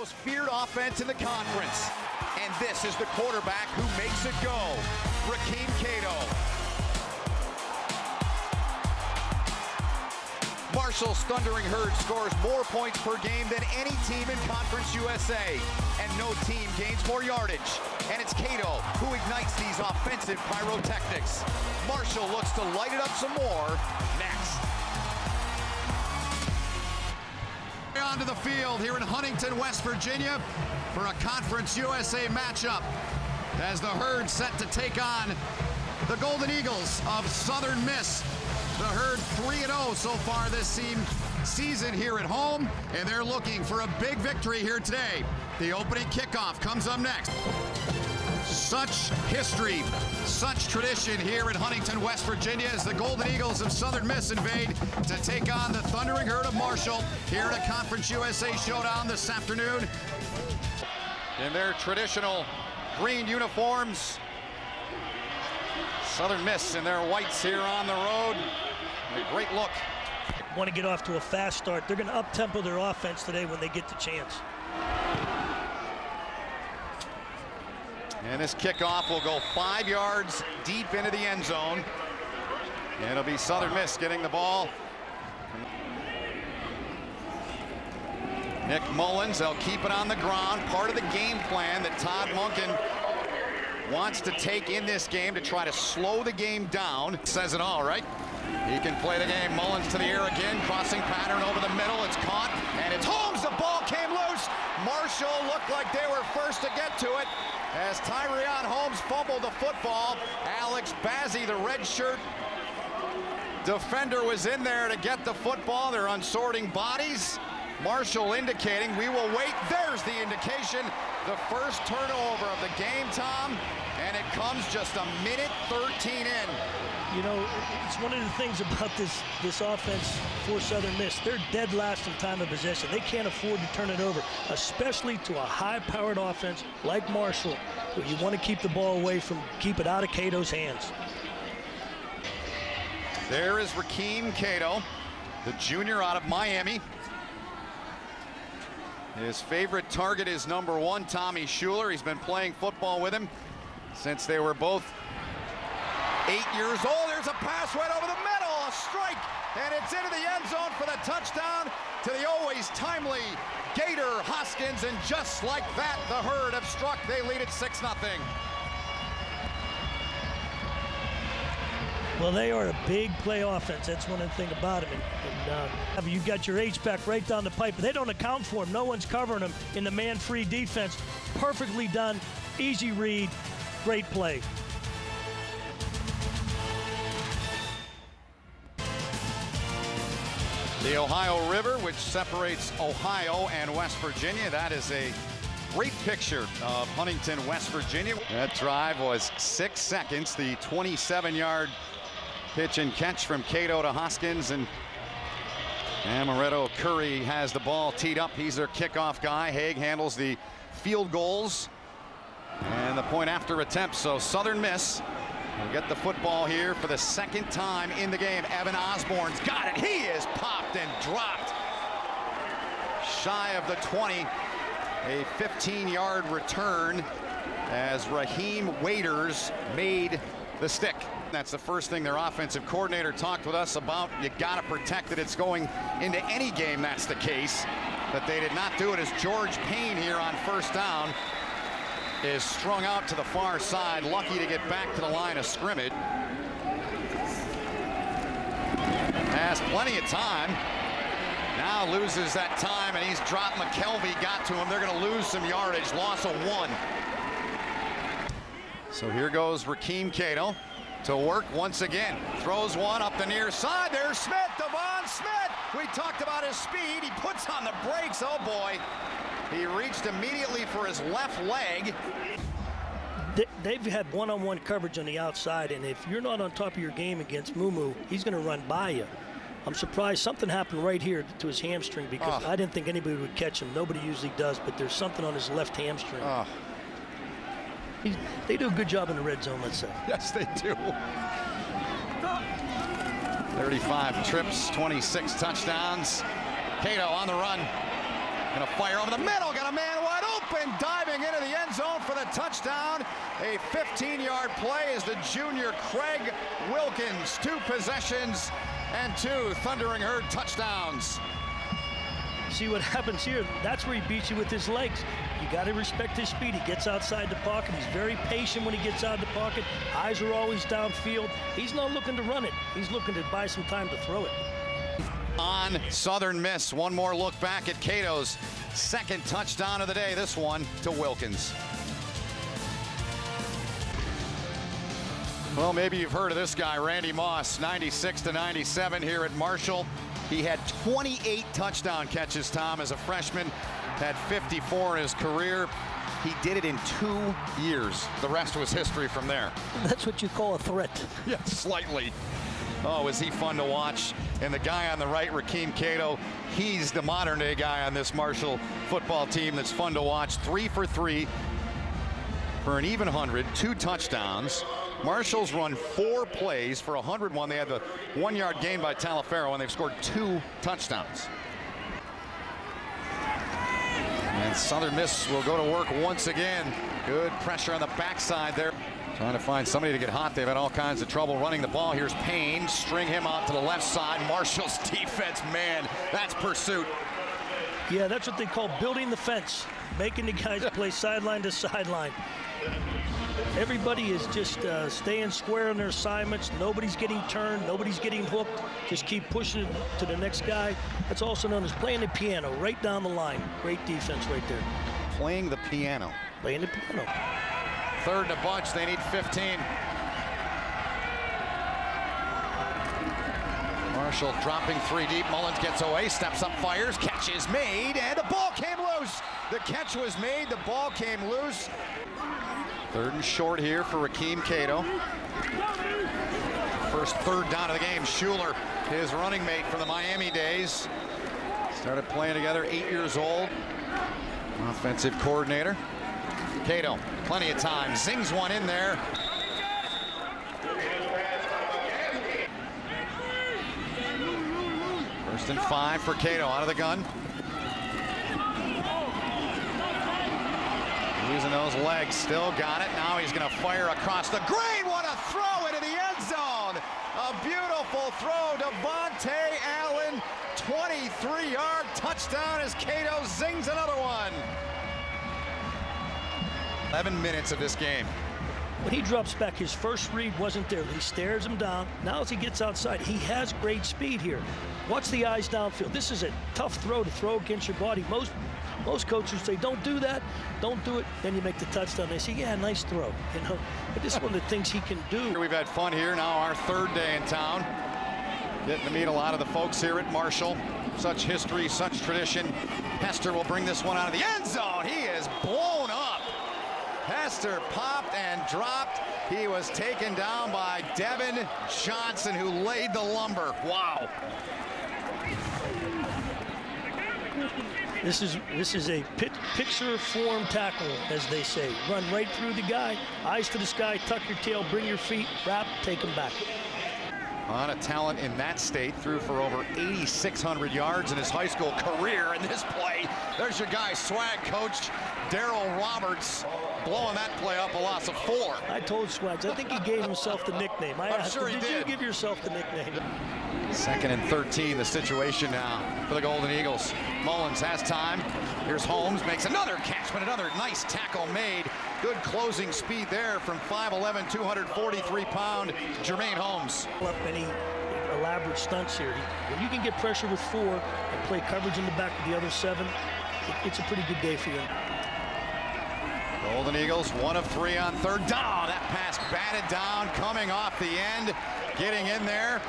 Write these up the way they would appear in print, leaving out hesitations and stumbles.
most feared offense in the conference. And this is the quarterback who makes it go, Rakeem Cato. Marshall's Thundering Herd scores more points per game than any team in Conference USA. And no team gains more yardage. And it's Cato who ignites these offensive pyrotechnics. Marshall looks to light it up some more next. Onto the field here in Huntington, West Virginia for a Conference USA matchup as the Herd set to take on the Golden Eagles of Southern Miss. The Herd 3-0 so far this season here at home, and they're looking for a big victory here today. The opening kickoff comes up next. Such history, such tradition here in Huntington, West Virginia as the Golden Eagles of Southern Miss invade to take on the Thundering Herd of Marshall here at a Conference USA showdown this afternoon. In their traditional green uniforms, Southern Miss in their whites here on the road. A great look. Want to get off to a fast start. They're going to up-tempo their offense today when they get the chance. And this kickoff will go 5 yards deep into the end zone. And it'll be Southern Miss getting the ball. Nick Mullins, they'll keep it on the ground. Part of the game plan that Todd Monken wants to take in this game to try to slow the game down. Says it all, right? He can play the game. Mullins to the air again. Crossing pattern over the middle. It's caught, and it's Holmes. The ball came loose. Marshall looked like they were first to get to it as Tyreon Holmes fumbled the football. Alex Bazzie, the red shirt defender, was in there to get the football. They're unsorting bodies. Marshall indicating we will wait. There's the indication. The first turnover of the game, Tom, and it comes just a minute 13 in. You know, it's one of the things about this offense for Southern Miss. They're dead last in time of possession. They can't afford to turn it over, especially to a high-powered offense like Marshall, where you want to keep the ball away from, keep it out of Cato's hands. There is Rakeem Cato, the junior out of Miami. His favorite target is number 1, Tommy Schuler. He's been playing football with him since they were both 8 years old. There's a pass right over the middle, a strike, and it's into the end zone for the touchdown to the always timely Gator Hoskins, and just like that, the Herd have struck. They lead it 6-0. Well, they are a big play offense. That's one of the things about them. And you've got your H-back right down the pipe, but they don't account for him. No one's covering him in the man-free defense. Perfectly done, easy read, great play. The Ohio River, which separates Ohio and West Virginia. That is a great picture of Huntington, West Virginia. That drive was 6 seconds. The 27-yard pitch and catch from Cato to Hoskins, and Amaretto Curry has the ball teed up. He's their kickoff guy. Haig handles the field goals and the point after attempt. So Southern Miss will get the football here for the second time in the game. Evan Osborne's got it. He is popped and dropped shy of the 20. A 15-yard return as Raheem Waiters made the stick. That's the first thing their offensive coordinator talked with us about. You got to protect it. It's going into any game that's the case. But they did not do it as George Payne here on first down is strung out to the far side, lucky to get back to the line of scrimmage. Has plenty of time. Now loses that time, and he's dropped. McKelvey got to him. They're going to lose some yardage. Loss of 1. So here goes Rakeem Cato to work once again. Throws one up the near side. There's Smith, Devon Smith. We talked about his speed. He puts on the brakes. Oh boy. He reached immediately for his left leg. They've had one-on-one coverage on the outside, and if you're not on top of your game against Mumu, he's going to run by you. I'm surprised something happened right here to his hamstring, because I didn't think anybody would catch him. Nobody usually does, but there's something on his left hamstring. They do a good job in the red zone, let's say. Yes, they do. 35 trips, 26 touchdowns. Cato on the run. Gonna fire over the middle. Got a man open, diving into the end zone for the touchdown. A 15-yard play is the junior Craig Wilkins. 2 possessions and 2 Thundering Herd touchdowns. See what happens here? That's where he beats you with his legs. You got to respect his speed. He gets outside the pocket. He's very patient when he gets out of the pocket. Eyes are always downfield. He's not looking to run it. He's looking to buy some time to throw it. On Southern Miss, one more look back at Cato's second touchdown of the day. This one to Wilkins. Well, maybe you've heard of this guy, Randy Moss, 96-97 here at Marshall. He had 28 touchdown catches, Tom, as a freshman. Had 54 in his career. He did it in 2 years. The rest was history from there. That's what you call a threat. Yeah, slightly. Oh, was he fun to watch. And the guy on the right, Rakeem Cato, he's the modern-day guy on this Marshall football team that's fun to watch. 3 for 3 for an even 100, 2 touchdowns. Marshall's run 4 plays for 101. They had the 1-yard gain by Taliaferro, and they've scored 2 touchdowns. And Southern Miss will go to work once again. Good pressure on the backside there. Trying to find somebody to get hot. They've had all kinds of trouble running the ball. Here's Payne. String him out to the left side. Marshall's defense, man, that's pursuit. Yeah, that's what they call building the fence. Making the guys play sideline to sideline. Everybody is just staying square on their assignments. Nobody's getting turned. Nobody's getting hooked. Just keep pushing it to the next guy. That's also known as playing the piano right down the line. Great defense right there. Playing the piano. Playing the piano. 3rd and a bunch. They need 15. Marshall dropping 3 deep. Mullins gets away, steps up, fires, catch is made, and the ball came loose. The catch was made, the ball came loose. 3rd and short here for Rakeem Cato. First 3rd down of the game. Schuler, his running mate from the Miami days. Started playing together, 8 years old. Offensive coordinator. Cato, plenty of time, zings one in there. First and 5 for Cato, out of the gun. Using those legs, still got it. Now he's going to fire across the green. What a throw into the end zone. A beautiful throw. Devontae Allen, 23-yard touchdown as Cato zings another one. 11 minutes of this game. When he drops back, his first read wasn't there. He stares him down. Now as he gets outside, he has great speed here. Watch the eyes downfield. This is a tough throw to throw against your body. Most coaches say, don't do that, don't do it. Then you make the touchdown. They say, yeah, nice throw. You know, but this is one of the things he can do. We've had fun here. Now our 3rd day in town. Getting to meet a lot of the folks here at Marshall. Such history, such tradition. Hester will bring this one out of the end zone. He is blown up. Hester popped and dropped. He was taken down by Devin Johnson, who laid the lumber. Wow. This is a picture form tackle, as they say. Run right through the guy, eyes to the sky, tuck your tail, bring your feet, wrap, take him back. A lot of talent in that state. Threw for over 8,600 yards in his high school career. In this play, there's your guy, swag coach Daryl Roberts, blowing that play up, a loss of 4. I told Swags, I think he gave himself the nickname. I asked sure him, he did. You give yourself the nickname? 2nd and 13, the situation now for the Golden Eagles. Mullins has time. Here's Holmes, makes another catch, but another nice tackle made. Good closing speed there from 5'11", 243-pound Jermaine Holmes. Up any elaborate stunts here. When you can get pressure with 4 and play coverage in the back with the other 7, it's a pretty good day for you. Golden Eagles, 1 of 3 on 3rd down. That pass batted down, coming off the end, getting in there.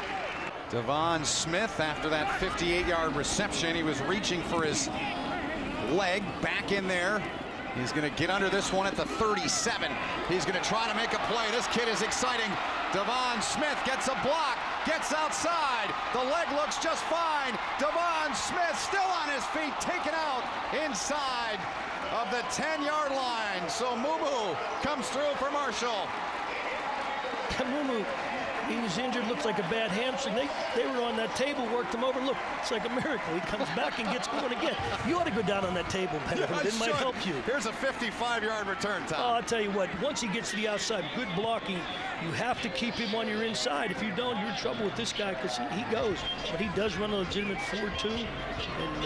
Devon Smith, after that 58-yard reception, he was reaching for his leg, back in there. He's going to get under this one at the 37. He's going to try to make a play. This kid is exciting. Devon Smith gets a block, gets outside. The leg looks just fine. Devon Smith still on his feet, taken out inside of the 10-yard line. So Mumu comes through for Marshall. Mumu He was injured, looks like a bad hamstring. They were on that table, worked him over. Look, it's like a miracle. He comes back and gets going again. You ought to go down on that table, Ben. It might help you. Here's a 55-yard return, Tom. Oh, I'll tell you what, once he gets to the outside, good blocking, you have to keep him on your inside. If you don't, you're in trouble with this guy because he goes. But he does run a legitimate 4.2,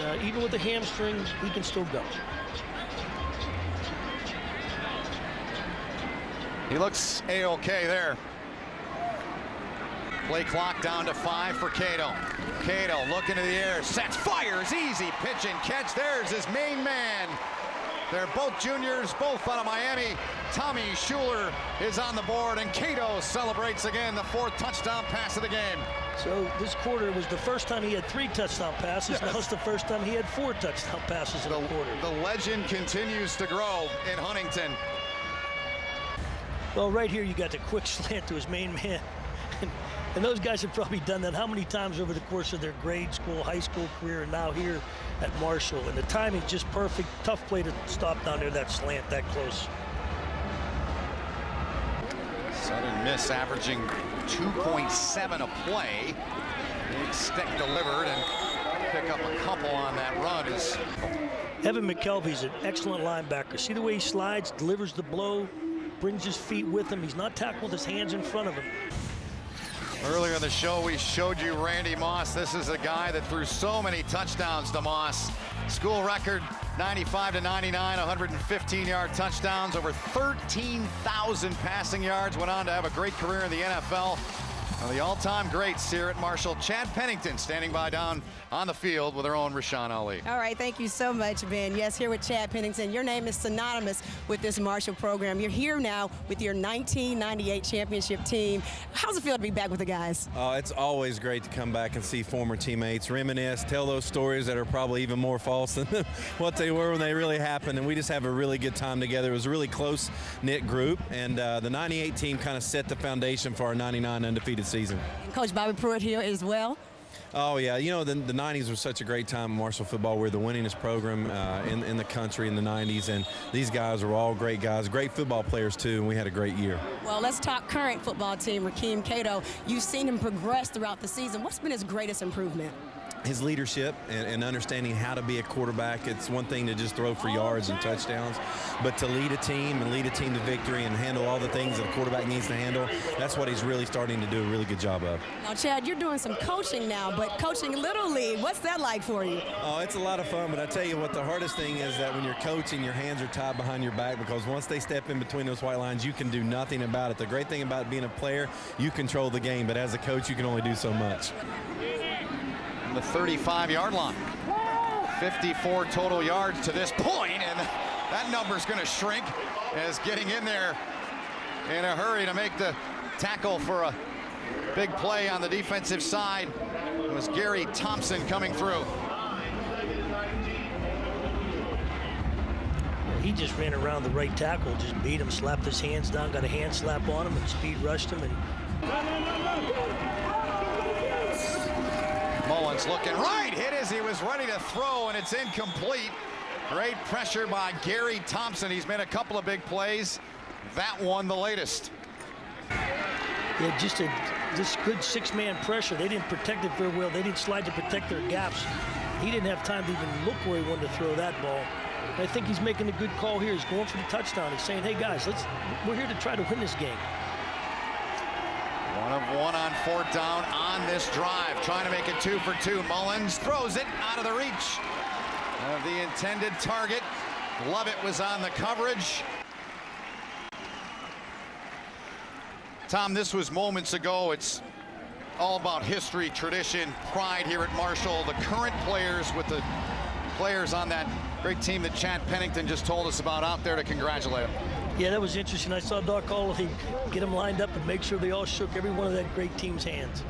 and even with the hamstring, he can still go. He looks A-okay there. Play clock down to 5 for Cato. Cato looking to the air, sets, fires, easy pitch and catch. There's his main man. They're both juniors, both out of Miami. Tommy Schuler is on the board, and Cato celebrates again the 4th touchdown pass of the game. So this quarter was the first time he had 3 touchdown passes. Yes. Now it's the first time he had 4 touchdown passes in a quarter. The legend continues to grow in Huntington. Well, right here you got the quick slant to his main man. And those guys have probably done that how many times over the course of their grade school, high school career, and now here at Marshall. And the timing's just perfect. Tough play to stop down there, that slant that close. Southern Miss averaging 2.7 a play. Big stick delivered and pick up a couple on that run. Evan McKelvey's an excellent linebacker. See the way he slides, delivers the blow, brings his feet with him. He's not tackled with his hands in front of him. Earlier in the show, we showed you Randy Moss. This is a guy that threw so many touchdowns to Moss. School record, 95 to 99, 115-yard touchdowns, over 13,000 passing yards. Went on to have a great career in the NFL. One of the all-time greats here at Marshall, Chad Pennington, standing by down on the field with our own Rashawn Ali. All right, thank you so much, Ben. Yes, here with Chad Pennington. Your name is synonymous with this Marshall program. You're here now with your 1998 championship team. How's it feel to be back with the guys? It's always great to come back and see former teammates, reminisce, tell those stories that are probably even more false than what they were when they really happened, and we just have a really good time together. It was a really close-knit group, and the 98 team kind of set the foundation for our 99 undefeated season. And Coach Bobby Pruitt here as well. Oh, yeah. You know, the 90s was such a great time in Marshall football. We're the winningest program in the country in the 90s, and these guys were all great guys, great football players, too, and we had a great year. Well, let's talk current football team, Rakeem Cato. You've seen him progress throughout the season. What's been his greatest improvement? His leadership and understanding how to be a quarterback. It's one thing to just throw for yards and touchdowns, but to lead a team to victory and handle all the things that a quarterback needs to handle, that's what he's really starting to do a really good job of. Now, Chad, you're doing some coaching now, but coaching Little League, what's that like for you? Oh, it's a lot of fun, but I tell you what, the hardest thing is that when you're coaching, your hands are tied behind your back, because once they step in between those white lines, you can do nothing about it. The great thing about being a player, you control the game, but as a coach, you can only do so much. The 35-yard line. 54 total yards to this point, and that number's going to shrink as getting in there in a hurry to make the tackle for a big play on the defensive side. It was Gary Thompson coming through. He just ran around the right tackle, just beat him, slapped his hands down, got a hand slap on him, and speed rushed him. And Mullins looking right, hit as he was ready to throw, and it's incomplete. Great pressure by Gary Thompson. He's made a couple of big plays. That one the latest. Yeah, just this good 6-man pressure. They didn't protect it very well. They didn't slide to protect their gaps. He didn't have time to even look where he wanted to throw that ball. And I think he's making a good call here. He's going for the touchdown. He's saying, hey guys, we're here to try to win this game. 1 of 1 on 4th down on this drive, trying to make it 2 for 2. Mullins throws it out of the reach of the intended target. Lovett was on the coverage. Tom, this was moments ago. It's all about history, tradition, pride here at Marshall. The current players with the players on that great team that Chad Pennington just told us about out there to congratulate him. Yeah, that was interesting. I saw Doc Holliday get them lined up and make sure they all shook every one of that great team's hands.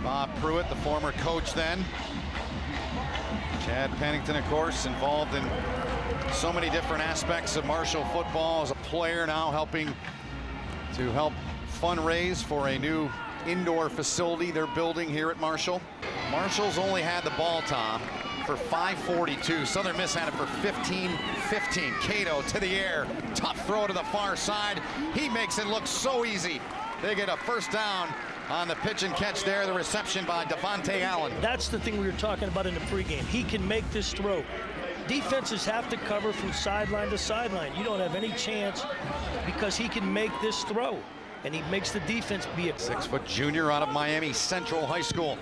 Bob Pruitt, the former coach then. Chad Pennington, of course, involved in so many different aspects of Marshall football as a player, now helping to help fundraise for a new indoor facility they're building here at Marshall. Marshall's only had the ball, Tom, for 5:42. Southern Miss had it for 15-15. Cato to the air. Tough throw to the far side. He makes it look so easy. They get a first down on the pitch and catch there, the reception by Devontae Allen. That's the thing we were talking about in the pregame. He can make this throw. Defenses have to cover from sideline to sideline. You don't have any chance because he can make this throw. And he makes the defense be a 6-foot junior out of Miami Central High School.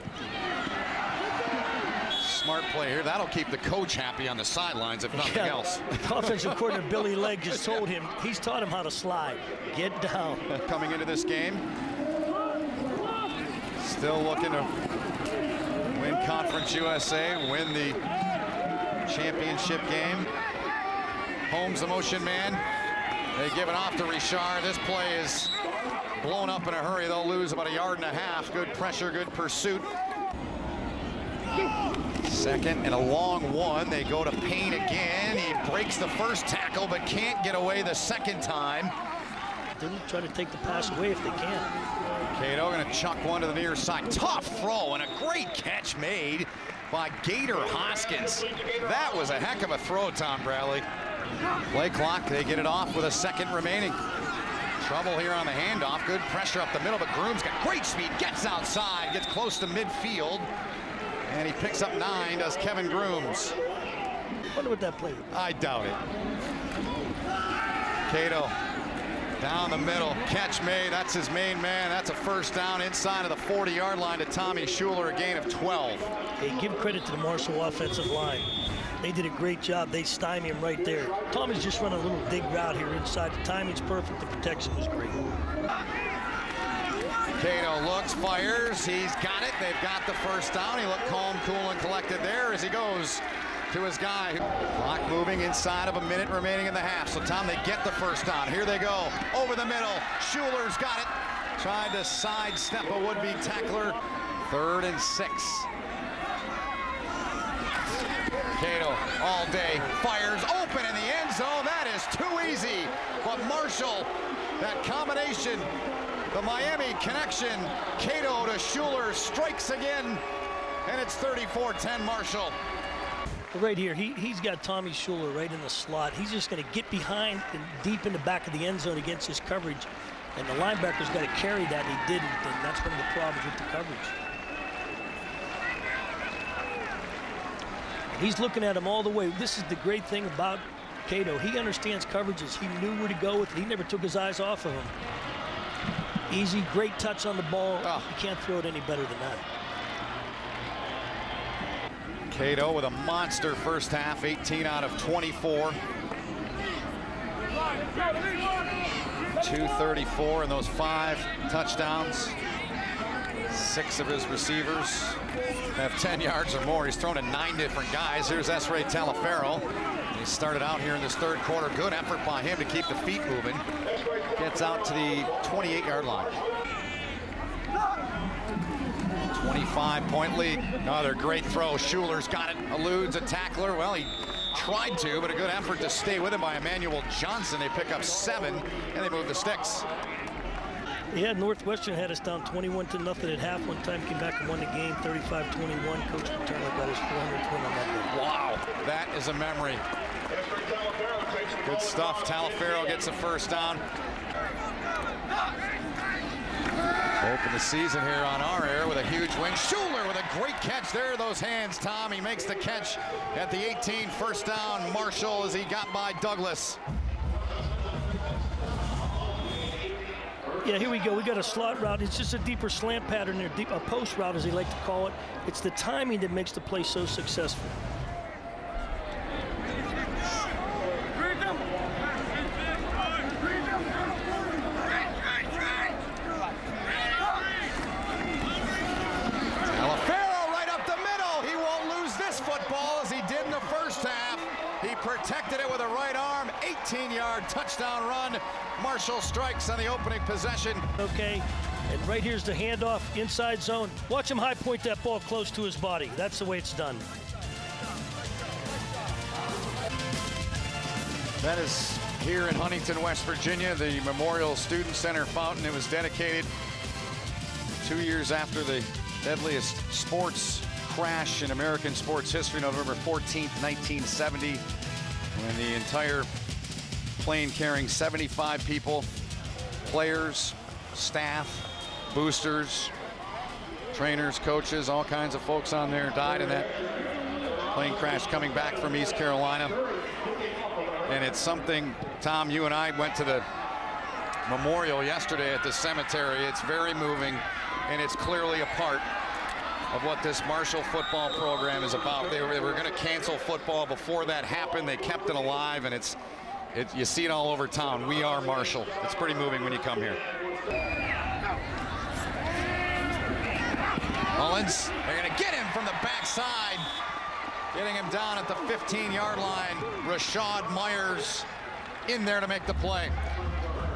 Smart play here. That'll keep the coach happy on the sidelines, if nothing else. Offensive coordinator Billy Legg just told him, he's taught him how to slide. Get down. Coming into this game, still looking to win Conference USA, win the championship game. Holmes, the motion man. They give it off to Richard. This play is blown up in a hurry. They'll lose about 1.5 yards. Good pressure, good pursuit. Second and a long one. They go to Payne again. He breaks the first tackle, but can't get away the second time. They'll try to take the pass away if they can. Cato going to chuck one to the near side. Tough throw and a great catch made by Gator Hoskins. That was a heck of a throw, Tom Bradley. Play clock. They get it off with a second remaining. Trouble here on the handoff. Good pressure up the middle, but Groom's got great speed. Gets outside, gets close to midfield. And he picks up 9, does Kevin Grooms. Wonder what that play was. I doubt it. Cato down the middle, catch made. That's his main man. That's a first down inside of the 40-yard line to Tommy Schuler, a gain of 12. Hey, give credit to the Marshall offensive line. They did a great job. They stymie him right there. Tommy's just run a little dig route here inside. The timing's perfect. The protection was great. Cato looks, fires, he's got it. They've got the first down. He looked calm, cool, and collected there as he goes to his guy. Clock moving inside of 1 minute remaining in the half. So, Tom, they get the first down. Here they go, over the middle. Schuler's got it. Tried to sidestep a would-be tackler. 3rd and 6. Cato all day, fires open in the end zone. That is too easy. But Marshall, that combination, the Miami connection, Cato to Schuler, strikes again, and it's 34-10 Marshall. Right here, he's got Tommy Schuler right in the slot. He's just going to get behind and deep in the back of the end zone against his coverage, and the linebacker's got to carry that, and he didn't, and that's one of the problems with the coverage. He's looking at him all the way. This is the great thing about Cato. He understands coverages. He knew where to go with it. He never took his eyes off of him. Easy, great touch on the ball. You can't throw it any better than that. Cato with a monster first half, 18 out of 24. 234 in those 5 touchdowns. 6 of his receivers have 10 yards or more. He's thrown to 9 different guys. Here's Esrae Taliaferro. He started out here in this 3rd quarter. Good effort by him to keep the feet moving. Gets out to the 28-yard line. 25-point lead. Another great throw. Schuler's got it. Eludes a tackler. Well, he tried to, but a good effort to stay with him by Emmanuel Johnson. They pick up 7, and they move the sticks. Yeah, Northwestern had us down 21-0 at half. One time came back and won the game, 35-21. Coach Paterno got his 400th win on that day. Wow, that is a memory. Good stuff. Taliaferro gets a first down. Open the season here on our air with a huge win. Schuler with a great catch there. Those hands, Tom. He makes the catch at the 18. First down, Marshall, as he got by Douglas. Yeah, here we go. We got a slot route. It's just a deeper slant pattern there, a post route, as they like to call it. It's the timing that makes the play so successful. Protected it with a right arm, 18-yard touchdown run. Marshall strikes on the opening possession. Okay, and right here's the handoff, inside zone. Watch him high point that ball close to his body. That's the way it's done. That is here in Huntington, West Virginia, the Memorial Student Center fountain. It was dedicated 2 years after the deadliest sports crash in American sports history, November 14th, 1970. When the entire plane carrying 75 people, players, staff, boosters, trainers, coaches, all kinds of folks on there died in that plane crash coming back from East Carolina. And it's something, Tom, you and I went to the memorial yesterday at the cemetery. It's very moving, and it's clearly a part of what this Marshall football program is about. They were going to cancel football before that happened. They kept it alive, and you see it all over town. We are Marshall. It's pretty moving when you come here. Mullins, they're going to get him from the backside. Getting him down at the 15-yard line. Rashad Myers in there to make the play.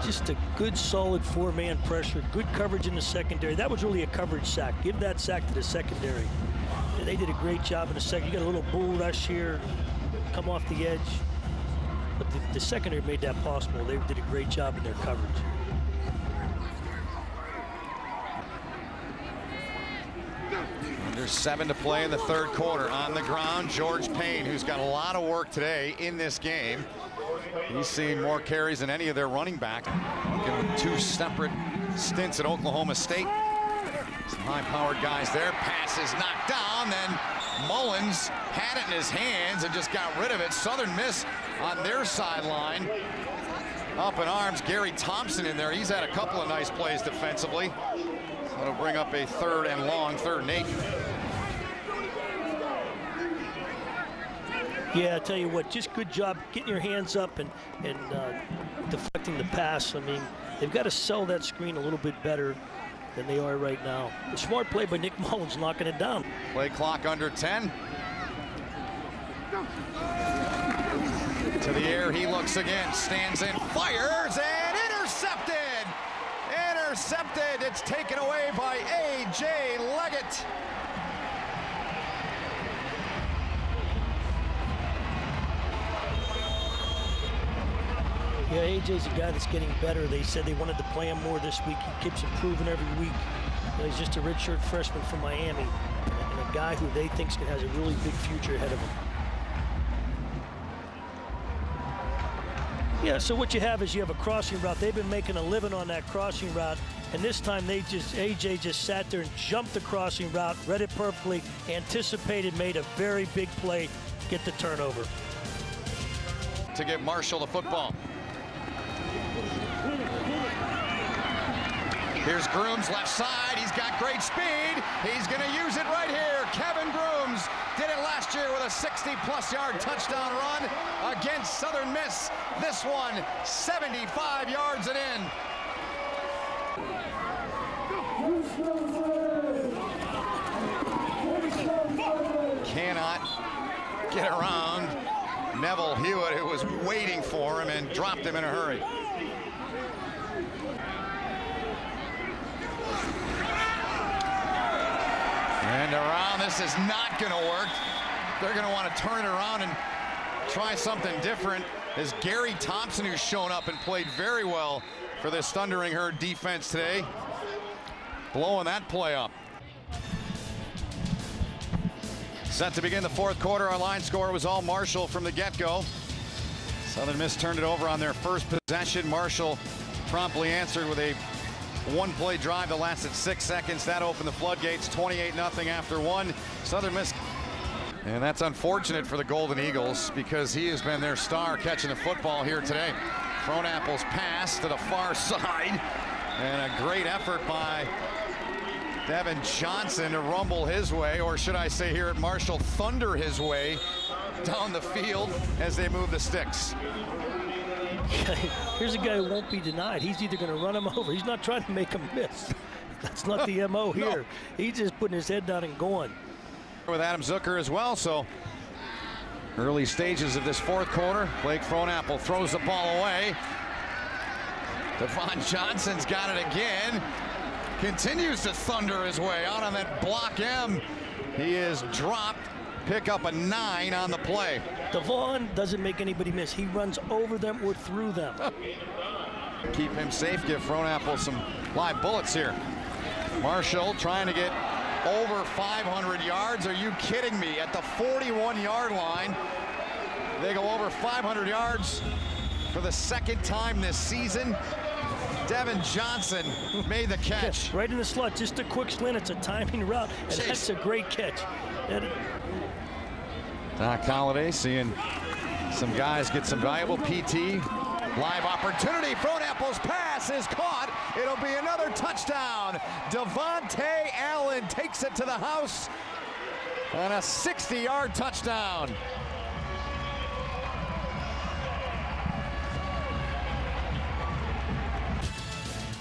Just a good, solid four-man pressure. Good coverage in the secondary. That was really a coverage sack. Give that sack to the secondary. And they did a great job in the second. You got a little bull rush here, come off the edge. But the secondary made that possible. They did a great job in their coverage. Under 7 to play in the third quarter. On the ground, George Payne, who's got a lot of work today in this game. He's seen more carries than any of their running backs. With 2 separate stints at Oklahoma State. Some high-powered guys there. Pass is knocked down. Then Mullins had it in his hands and just got rid of it. Southern Miss on their sideline. Up in arms, Gary Thompson in there. He's had a couple of nice plays defensively. That'll bring up a 3rd and long, 3rd and 8. Yeah, I tell you what, just good job getting your hands up and deflecting the pass. I mean, they've got to sell that screen a little bit better than they are right now. A smart play by Nick Mullins, knocking it down. Play clock under 10. To the air, he looks again, stands in, fires, and intercepted! Intercepted! It's taken away by A.J. Leggett. Yeah, AJ's a guy that's getting better. They said they wanted to play him more this week. He keeps improving every week. You know, he's just a redshirt freshman from Miami, and a guy who they think has a really big future ahead of him. Yeah, so what you have is you have a crossing route. They've been making a living on that crossing route, and this time AJ just sat there and jumped the crossing route, read it perfectly, anticipated, made a very big play, get the turnover. To give Marshall the football. Here's Grooms, left side. He's got great speed. He's going to use it right here. Kevin Grooms did it last year with a 60-plus yard touchdown run against Southern Miss. This one, 75 yards and in. Cannot get around Neville Hewitt, who was waiting for him and dropped him in a hurry. And around, this is not going to work. They're going to want to turn it around and try something different. As Gary Thompson, who's shown up and played very well for this Thundering Herd defense today, blowing that play up. Set to begin the fourth quarter. Our line score was all Marshall from the get-go. Southern Miss turned it over on their first possession. Marshall promptly answered with a one-play drive that lasted 6 seconds. That opened the floodgates, 28-0 after one. Southern Miss, and that's unfortunate for the Golden Eagles because he has been their star catching the football here today. Fronapple's pass to the far side, and a great effort by Devin Johnson to rumble his way, or should I say here at Marshall, thunder his way down the field as they move the sticks. Here's a guy who won't be denied. He's either going to run him over. He's not trying to make him miss. That's not the MO here. No. He's just putting his head down and going. With Adam Zucker as well, so early stages of this fourth quarter. Blake Frohnapple throws the ball away. Devon Johnson's got it again. Continues to thunder his way out on that block M. He is dropped. Pick up a 9 on the play. Devon doesn't make anybody miss. He runs over them or through them. Keep him safe, give Frohnapple some live bullets here. Marshall trying to get over 500 yards. Are you kidding me? At the 41-yard line, they go over 500 yards for the second time this season. Devin Johnson made the catch. Right in the slot, just a quick slant. It's a timing route, and that's a great catch. Doc Holliday seeing some guys get some valuable PT. Live opportunity. Fronapple's pass is caught. It'll be another touchdown. Devontae Allen takes it to the house on a 60-yard touchdown.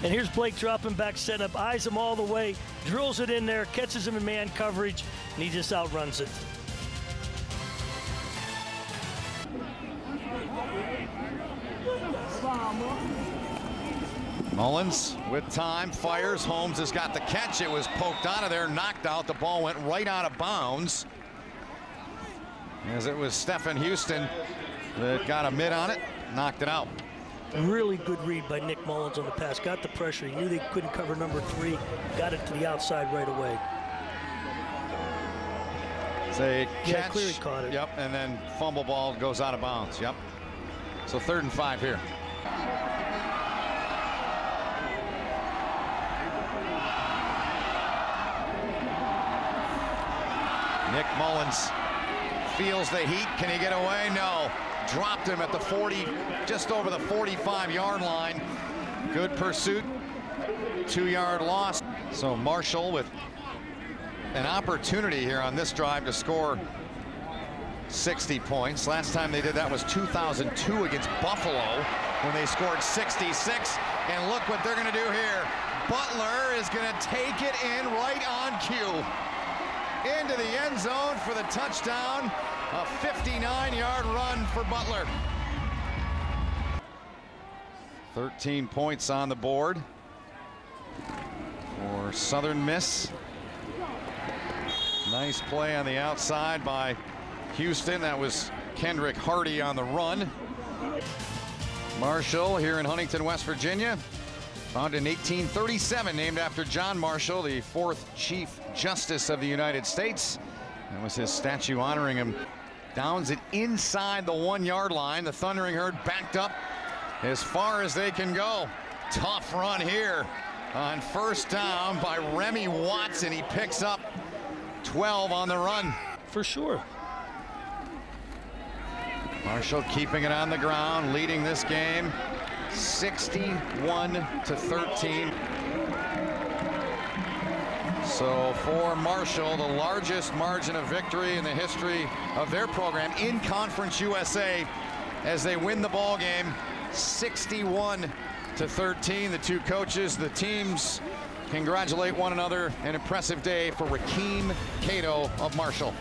And here's Blake dropping back, setting up, eyes him all the way, drills it in there, catches him in man coverage, and he just outruns it. Mullins with time, fires. Holmes has got the catch. It was poked out of there, knocked out. The ball went right out of bounds. As it was Stephen Houston that got a mid on it, knocked it out. Really good read by Nick Mullins on the pass. Got the pressure. He knew they couldn't cover number 3. Got it to the outside right away. It's a catch. Yeah, Cleary caught it. Yep, and then fumble ball goes out of bounds. Yep. So 3rd and 5 here. Nick Mullins feels the heat. Can he get away? No. Dropped him at the 40, just over the 45-yard line. Good pursuit. 2-yard loss. So Marshall with an opportunity here on this drive to score 60 points. Last time they did that was 2002 against Buffalo when they scored 66. And look what they're going to do here. Butler is going to take it in right on cue. Into the end zone for the touchdown. A 59-yard run for Butler. 13 points on the board for Southern Miss. Nice play on the outside by Houston. That was Kendrick Hardy on the run. Marshall here in Huntington, West Virginia. Founded in 1837, named after John Marshall, the 4th Chief Justice of the United States. That was his statue honoring him. Downs it inside the 1-yard line. The Thundering Herd backed up as far as they can go. Tough run here on 1st down by Remy Watson. He picks up 12 on the run. For sure. Marshall keeping it on the ground, leading this game 61-13. So for Marshall, the largest margin of victory in the history of their program in Conference USA as they win the ball game 61-13. The two coaches, the teams congratulate one another. An impressive day for Rakeem Cato of Marshall.